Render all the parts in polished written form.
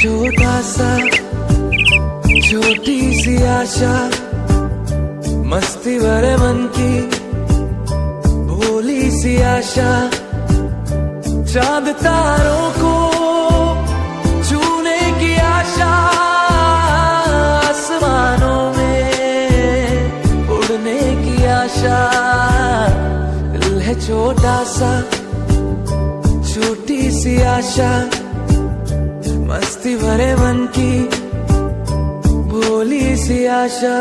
छोटा सा छोटी सी आशा, मस्ती भरे मन की भोली सी आशा, चांद तारों को छूने की आशा, आसमानों में उड़ने की आशा। दिल है छोटा सा छोटी सी आशा, मस्ती भरे मन की भोली सी आशा।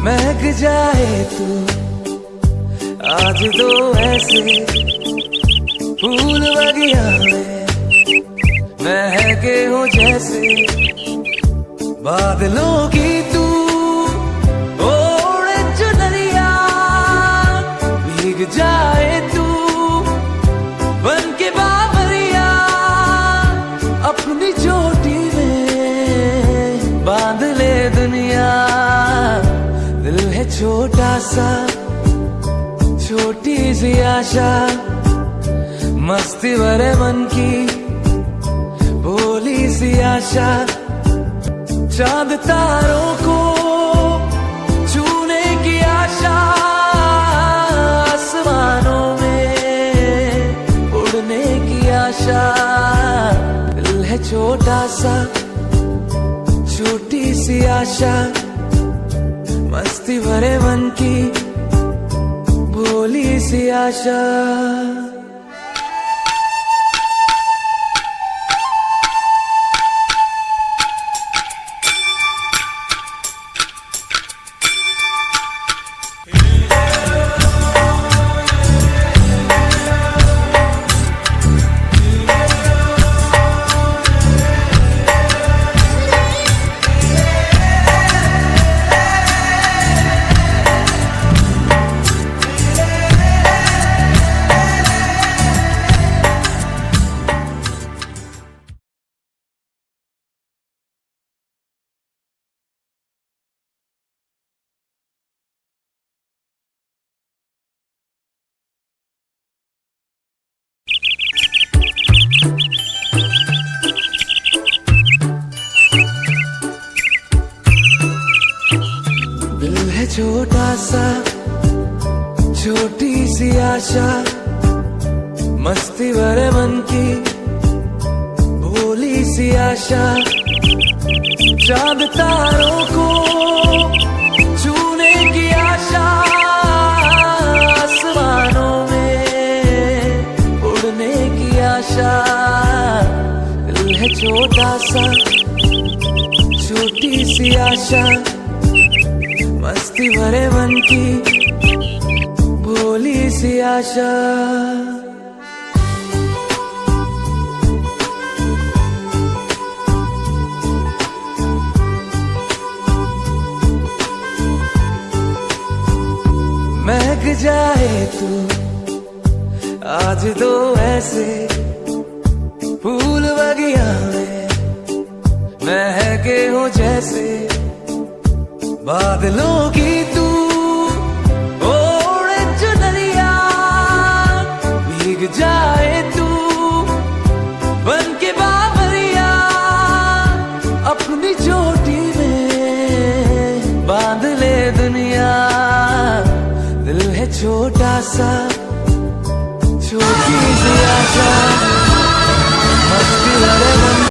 महक जाए तू आज तो ऐसे फूल बगिया में महके हो जैसे बादलों की तू ओढ़े चुनरिया, भीग जाए तू बन के बाबरिया, अपनी चोटी में बांध ले दुनिया। दिल है छोटा सा छोटी सी आशा, मस्ती भरे मन की भोली सी आशा, चांद तारों को छूने की आशा, आसमानों में उड़ने की आशा। दिल है छोटा सा छोटी सी आशा, मस्ती भरे मन की भोली सी आशा। छोटा सा छोटी सी आशा, मस्ती भरे मन की भोली सी आशा, चांद तारों को छूने की आशा, आसमानों में उड़ने की आशा। दिल है छोटा सा छोटी सी आशा, मस्ती भरे मन की भोली सी आशा। महक जाए तू आज तो ऐसे फूल बगिया में महके हो जैसे बादलों की तू ओढ़े चुनरिया, भीग जाए तू बन के बाबरिया, अपनी चोटी में बांध ले दुनिया। दिल है छोटा सा छोटी सी आशा,